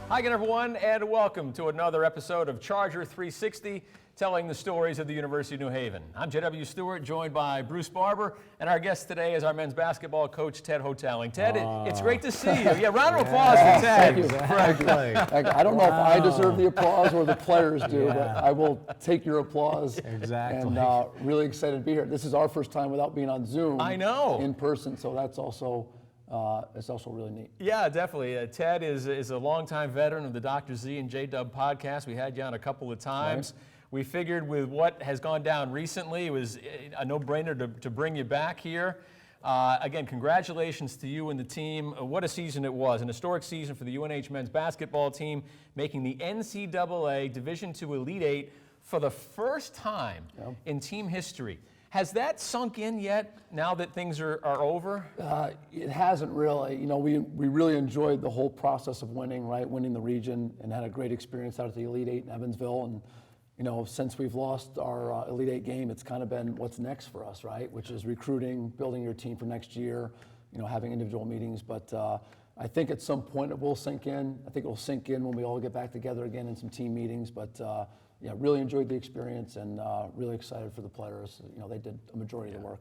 Hi again, everyone, and welcome to another episode of Charger 360, telling the stories of the University of New Haven. I'm J.W. Stewart, joined by Bruce Barber, and our guest today is our men's basketball coach, Ted Hotaling. Ted, it's great to see you. Yeah, round of applause for Ted. Thank you. I don't know if I deserve the applause or the players do, but I will take your applause. Exactly. And really excited to be here. This is our first time without being on Zoom. I know. In person, so that's also it's also really neat. Yeah, definitely. Ted is a longtime veteran of the Dr. Z and J-Dub podcast. We had you on a couple of times. Right. We figured with what has gone down recently, it was a no-brainer to bring you back here. Again, congratulations to you and the team. What a season it was, an historic season for the UNH men's basketball team, making the NCAA Division II Elite Eight for the first time in team history. Has that sunk in yet, now that things are over? It hasn't really. You know, we really enjoyed the whole process of winning, right? Winning the region, and had a great experience out at the Elite Eight in Evansville. And, you know, since we've lost our Elite Eight game, it's kind of been what's next for us, right? Which is recruiting, building your team for next year, you know, having individual meetings. But I think at some point it will sink in. I think it will sink in when we all get back together again in some team meetings. But yeah, really enjoyed the experience and really excited for the players. You know, they did a majority of the work.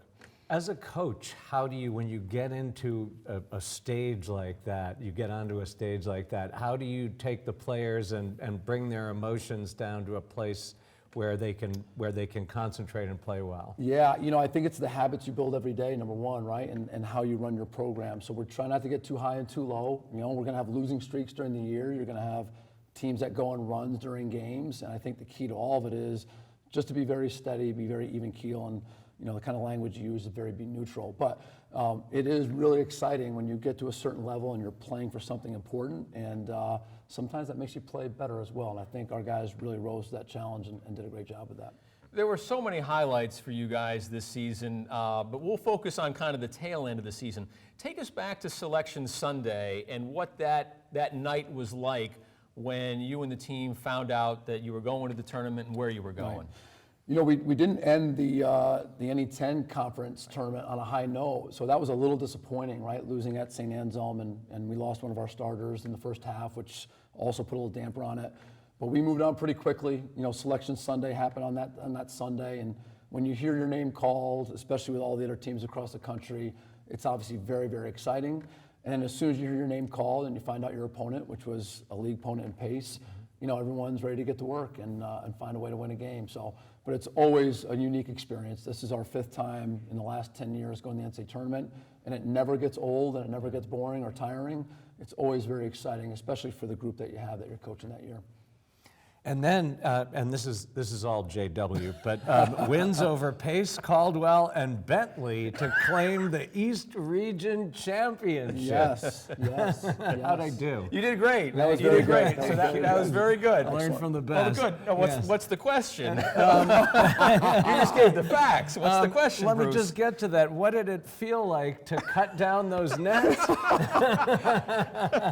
As a coach, how do you, when you get into a stage like that, you get onto a stage like that, how do you take the players and bring their emotions down to a place where they can concentrate and play well? Yeah, you know, I think it's the habits you build every day, number one, right, and how you run your program. So we're trying not to get too high and too low. You know, we're going to have losing streaks during the year. You're going to have teams that go on runs during games, and I think the key to all of it is just to be very steady, be very even keel, and you know the kind of language you use is be neutral. But it is really exciting when you get to a certain level and you're playing for something important, and sometimes that makes you play better as well. And I think our guys really rose to that challenge and did a great job with that. There were so many highlights for you guys this season, but we'll focus on kind of the tail end of the season. Take us back to Selection Sunday and what that night was like when you and the team found out that you were going to the tournament and where you were going. Right. You know, we didn't end the NE10 conference tournament on a high note, so that was a little disappointing, right? Losing at St. Anselm, and we lost one of our starters in the first half, which also put a little damper on it. But we moved on pretty quickly. You know, Selection Sunday happened on that Sunday, and when you hear your name called, especially with all the other teams across the country, it's obviously very, very exciting. And then as soon as you hear your name called and you find out your opponent, which was a league opponent in Pace, you know, everyone's ready to get to work and find a way to win a game. So, but it's always a unique experience. This is our 5th time in the last 10 years going to the NCAA tournament, and it never gets old and it never gets boring or tiring. It's always very exciting, especially for the group that you have that you're coaching that year. And then, and this is all JW, but wins over Pace, Caldwell, and Bentley to claim the East Region Championship. Yes. How'd I do? You did great. That was you very did great. good. So that was very good. I learned from the best. Well, good. No, what's the question? You just gave the facts. What's the question, Let Bruce? me just get to that. What did it feel like to cut down those nets?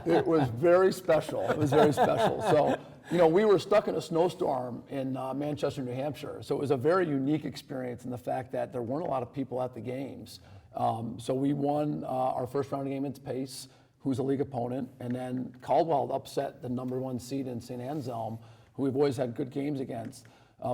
It was very special. It was very special. So, you know, we were stuck in a snowstorm in Manchester, New Hampshire. So it was a very unique experience in the fact that there weren't a lot of people at the games. So we won our first round game against Pace, who's a league opponent, and then Caldwell upset the #1 seed in St. Anselm, who we've always had good games against.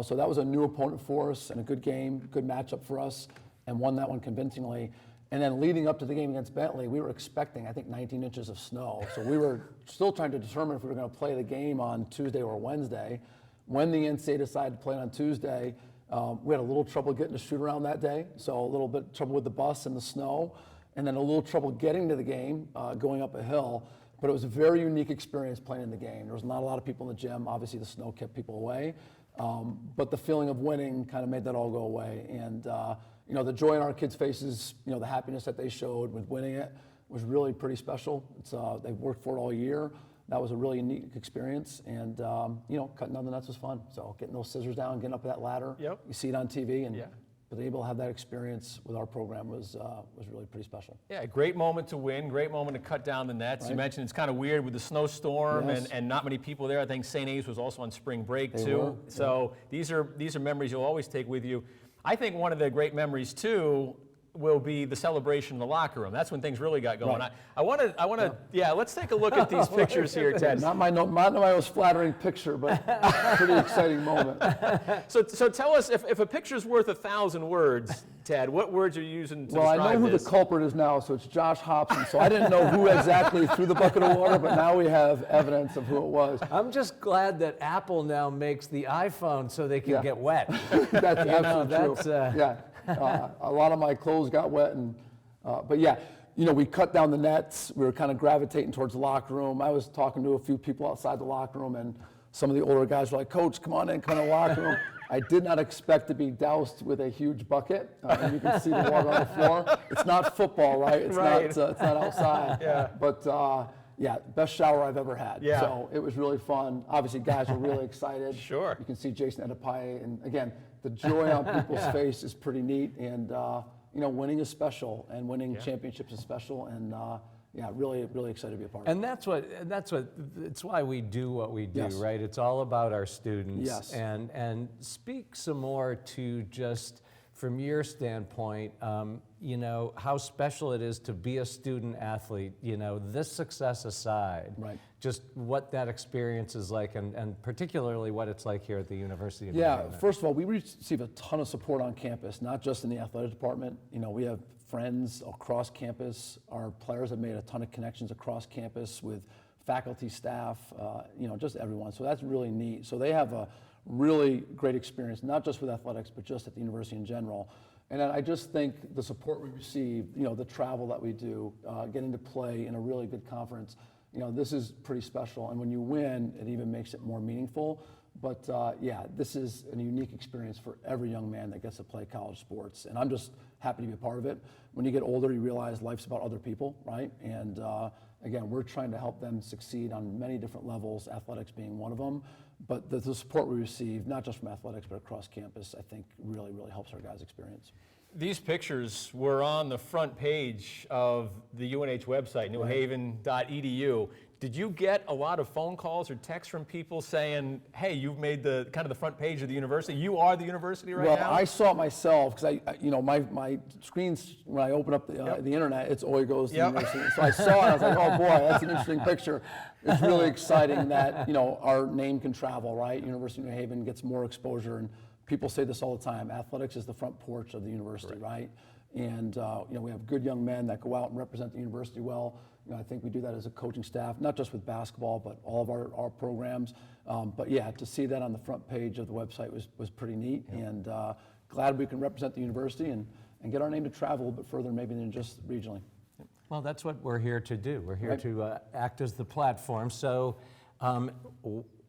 So that was a new opponent for us and a good game, good matchup for us, and won that one convincingly. And then leading up to the game against Bentley, we were expecting, I think, 19 inches of snow. So we were still trying to determine if we were going to play the game on Tuesday or Wednesday. When the NCAA decided to play on Tuesday, we had a little trouble getting to shoot around that day. So a little bit trouble with the bus and the snow, and then a little trouble getting to the game, going up a hill. But it was a very unique experience playing in the game. There was not a lot of people in the gym. Obviously, the snow kept people away. But the feeling of winning kind of made that all go away. And you know, the joy in our kids' faces, you know, the happiness that they showed with winning it was really pretty special. It's they've worked for it all year. That was a really unique experience, and you know, cutting down the nets was fun. So getting those scissors down, getting up that ladder, you see it on TV, and being able to have that experience with our program was really pretty special. Yeah, great moment to win, great moment to cut down the nets. Right. You mentioned it's kind of weird with the snowstorm and not many people there. I think St. A's was also on spring break too. So these are memories you'll always take with you. I think one of the great memories too will be the celebration in the locker room. That's when things really got going. Right. I want to, yeah, let's take a look at these pictures here, Ted. Not my most flattering picture, but pretty exciting moment. So tell us, if a picture's worth 1,000 words, Ted, what words are you using to Well, I describe know who this? the culprit is now, so it's Josh Hobson. So I didn't know who exactly threw the bucket of water, but now we have evidence of who it was. I'm just glad that Apple now makes the iPhone so they can Yeah. get wet. That's absolutely that's, true. A lot of my clothes got wet, but yeah, we cut down the nets. We were kind of gravitating towards the locker room. I was talking to a few people outside the locker room, and some of the older guys were like, "Coach, come on in, come in the locker room." I did not expect to be doused with a huge bucket, and you can see the water on the floor. It's not football, right? It's Right. not. It's not outside. Yeah. But yeah, best shower I've ever had. Yeah. So it was really fun. Obviously, guys were really excited. Sure. You can see Jason Adepaye, and again, the joy on people's face is pretty neat. And winning is special, and winning championships is special. And yeah, really, really excited to be a part of it. It's why we do what we do, Yes. right? It's all about our students. Yes. And speak some more to just from your standpoint, how special it is to be a student athlete, this success aside, Right. just what that experience is like and particularly what it's like here at the University of New Yeah, Haven. first of all, we receive a ton of support on campus, not just in the athletic department. We have friends across campus. Our players have made a ton of connections across campus with faculty, staff, just everyone. So that's really neat. So they have a really great experience, not just with athletics, but just at the university in general. And then I just think the support we receive, the travel that we do, getting to play in a really good conference, this is pretty special. And when you win, it even makes it more meaningful. But yeah, this is a unique experience for every young man that gets to play college sports. And I'm just happy to be a part of it. When you get older, you realize life's about other people, right? And again, we're trying to help them succeed on many different levels, athletics being one of them. But the support we receive, not just from athletics, but across campus, I think really, really helps our guys' experience. These pictures were on the front page of the UNH website, newhaven.edu. Did you get a lot of phone calls or texts from people saying, "Hey, you've made the kind of the front page of the university. You are the university right now"? Well, I saw it myself because my screens when I open up the internet, it's always goes to the university. So I saw it. I was like, "Oh boy, that's an interesting picture." It's really exciting that our name can travel, right? University of New Haven gets more exposure, and people say this all the time. Athletics is the front porch of the university, right? And we have good young men that go out and represent the university well. I think we do that as a coaching staff, not just with basketball, but all of our programs. But yeah, to see that on the front page of the website was pretty neat, and glad we can represent the university and get our name to travel a little bit further maybe than just regionally. Well, that's what we're here to do. We're here Right. to act as the platform. So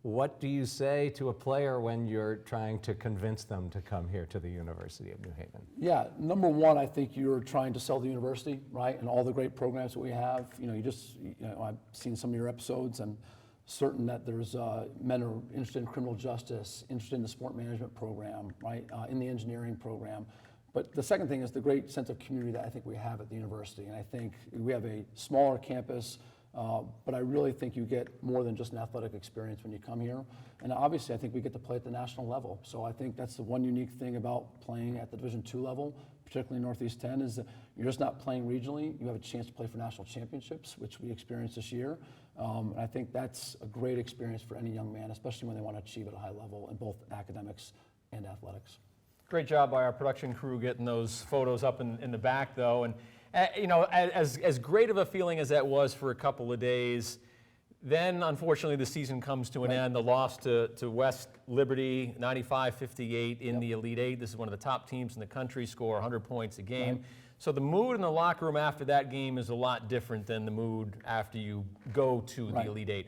what do you say to a player when you're trying to convince them to come here to the University of New Haven? Yeah, number one, I think you're trying to sell the university, right, and all the great programs that we have. I've seen some of your episodes. I'm certain that there's men who are interested in criminal justice, interested in the sport management program, right, in the engineering program. But the second thing is the great sense of community that I think we have at the university. And I think we have a smaller campus, but I really think you get more than just an athletic experience when you come here. And obviously, I think we get to play at the national level. So I think that's the one unique thing about playing at the Division II level, particularly Northeast 10, is that you're just not playing regionally. You have a chance to play for national championships, which we experienced this year. And I think that's a great experience for any young man, especially when they want to achieve at a high level in both academics and athletics. Great job by our production crew getting those photos up in the back, though. And as great of a feeling as that was for a couple of days, then unfortunately the season comes to an end. The loss to West Liberty, 95-58 in the Elite Eight. This is one of the top teams in the country, score 100 points a game. Right. So the mood in the locker room after that game is a lot different than the mood after you go to the Elite Eight.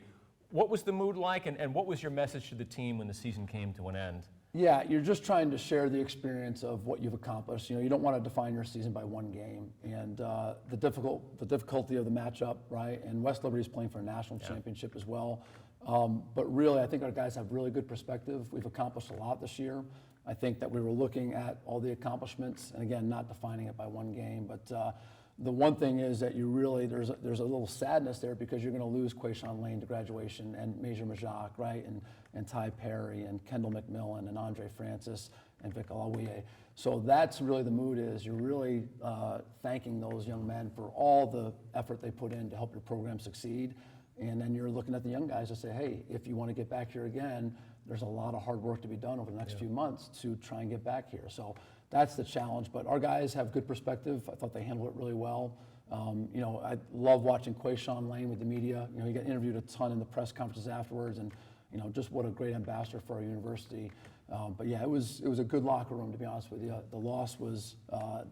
What was the mood like, and what was your message to the team when the season came to an end? Yeah, you're just trying to share the experience of what you've accomplished. You don't want to define your season by one game, and the difficulty of the matchup, right? And West Liberty is playing for a national championship as well. But really, I think our guys have really good perspective. We've accomplished a lot this year. I think that we were looking at all the accomplishments, and again, not defining it by one game. But the one thing is that you really there's a little sadness there because you're going to lose Quayshawn Lane to graduation, and Major Majak, right, and Ty Perry and Kendall McMillan and Andre Francis, and Vic Alawiye. So that's really the mood is. You're really thanking those young men for all the effort they put in to help your program succeed. And then you're looking at the young guys to say, hey, if you want to get back here again, there's a lot of hard work to be done over the next few months to try and get back here. So that's the challenge. But our guys have good perspective. I thought they handled it really well. You know, I love watching Quayshawn Lane with the media. You know, he got interviewed a ton in the press conferences afterwards, and you know, just what a great ambassador for our university. But yeah, it was a good locker room, to be honest with you. The loss was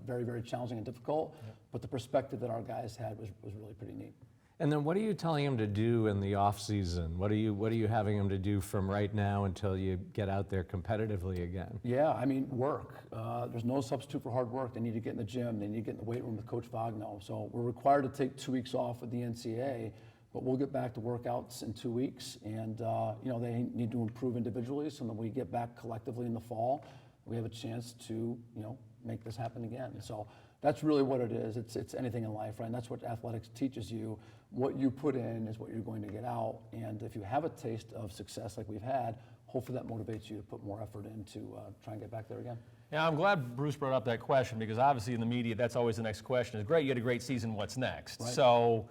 very, very challenging and difficult, but the perspective that our guys had was really pretty neat. And then what are you telling them to do in the off season? What are you having them to do from right now until you get out there competitively again? Yeah, I mean, work. There's no substitute for hard work. They need to get in the gym. They need to get in the weight room with Coach Wagner. So we're required to take 2 weeks off with the NCAA, but we'll get back to workouts in 2 weeks. And you know, they need to improve individually, so that we get back collectively in the fall, we have a chance to, you know, make this happen again. So that's really what it is. It's anything in life, right? And that's what athletics teaches you. What you put in is what you're going to get out. And if you have a taste of success like we've had, hopefully that motivates you to put more effort in to try and get back there again. Yeah, I'm glad Bruce brought up that question, because obviously in the media, that's always the next question. It's great, you had a great season, what's next? Right. So,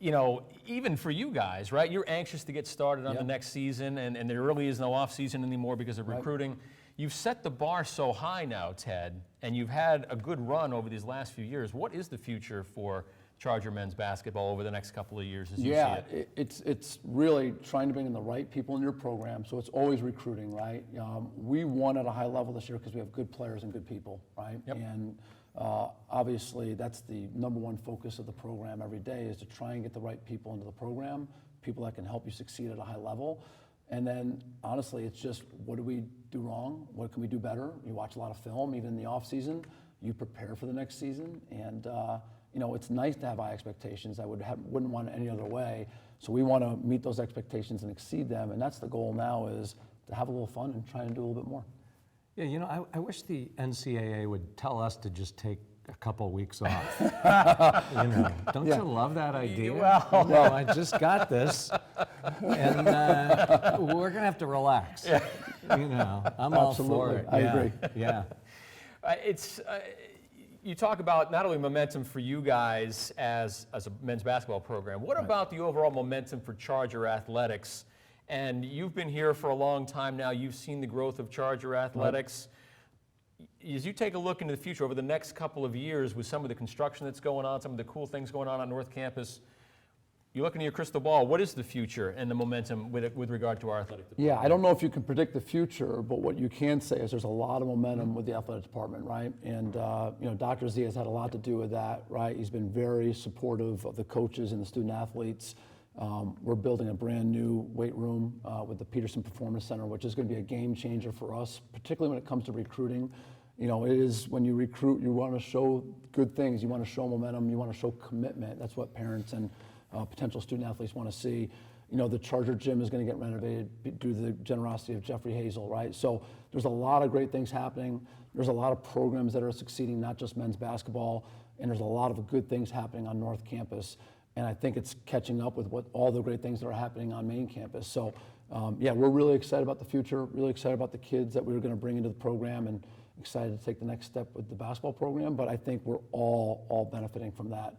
you know, even for you guys, right, you're anxious to get started on Yep. the next season, and there really is no off season anymore because of Right. recruiting. You've set the bar so high now, Ted, and you've had a good run over these last few years. What is the future for Charger men's basketball over the next couple of years as you see it? It's really trying to bring in the right people in your program, so it's always recruiting, right? We won at a high level this year because we have good players and good people, right? Yep. And obviously that's the number one focus of the program every day, is to try and get the right people into the program, people that can help you succeed at a high level. And then honestly, it's just, what do we do wrong? What can we do better? You watch a lot of film, even in the off season. You prepare for the next season, and you know, it's nice to have high expectations. I wouldn't want it any other way. So we want to meet those expectations and exceed them, and that's the goal now, is to have a little fun and try and do a little bit more. Yeah, you know, I wish the NCAA would tell us to just take a couple weeks off. You know, don't you love that idea? Well, you know, I just got this, and we're gonna have to relax. You know, I'm all for Absolutely. it. I Yeah, agree. Yeah. You talk about not only momentum for you guys as a men's basketball program. What about the overall momentum for Charger athletics? And you've been here for a long time now. You've seen the growth of Charger athletics. As you take a look into the future over the next couple of years with some of the construction that's going on, some of the cool things going on North Campus, you look into your crystal ball, what is the future and the momentum with regard to our athletic department? Yeah, I don't know if you can predict the future, but what you can say is there's a lot of momentum with the athletic department, right? And you know, Dr. Z has had a lot to do with that, right? He's been very supportive of the coaches and the student athletes. We're building a brand new weight room with the Peterson Performance Center, which is going to be a game changer for us, particularly when it comes to recruiting. You know, it is, when you recruit, you want to show good things. You want to show momentum. You want to show commitment. That's what parents and potential student athletes want to see. You know, the Charger gym is going to get renovated due to the generosity of Jeffrey Hazel, right? So there's a lot of great things happening. There's a lot of programs that are succeeding, not just men's basketball, and there's a lot of good things happening on North Campus. And I think it's catching up with what all the great things that are happening on main campus. So yeah, we're really excited about the future, really excited about the kids that we're going to bring into the program, and excited to take the next step with the basketball program. But I think we're all benefiting from that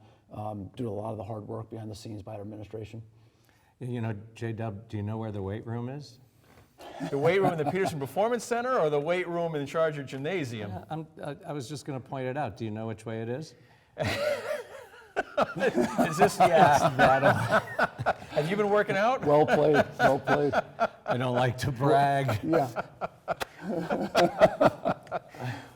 due to a lot of the hard work behind the scenes by our administration. You know, J-Dub, do you know where the weight room is? The weight room in the Peterson Performance Center or the weight room in the Charger Gymnasium? I was just going to point it out. Do you know which way it is? Is this, yeah. Have you been working out? Well played, well played. I don't like to brag. Yeah.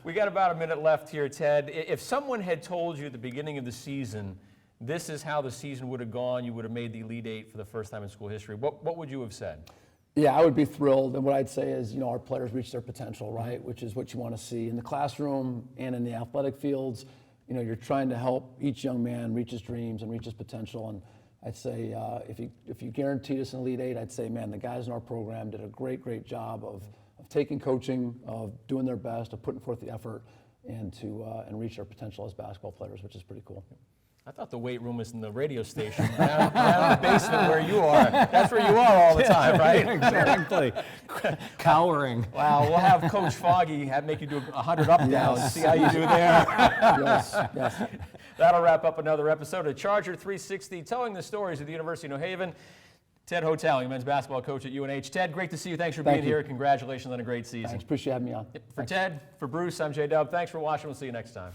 We got about a minute left here, Ted. If someone had told you at the beginning of the season, this is how the season would have gone, you would have made the Elite Eight for the first time in school history, what would you have said? Yeah, I would be thrilled. And what I'd say is, you know, our players reach their potential, right? Which is what you want to see in the classroom and in the athletic fields. You know, you're trying to help each young man reach his dreams and reach his potential. And I'd say if you guaranteed us an Elite Eight, I'd say, man, the guys in our program did a great job of taking coaching, of doing their best, of putting forth the effort, and to and reach their potential as basketball players, which is pretty cool. I thought the weight room was in the radio station, down in the basement where you are. That's where you are all the time, right? Exactly. Cowering. Wow, we'll have Coach Foggy make you do 100 up downs, see how you do there. Yes, yes. That'll wrap up another episode of Charger 360, telling the stories of the University of New Haven. Ted Hotaling, men's basketball coach at UNH. Ted, great to see you. Thanks for being Thank you. here. Congratulations on a great season. Thanks. Appreciate having me on. For Ted, for Bruce, I'm J-Dub. Thanks for watching. We'll see you next time.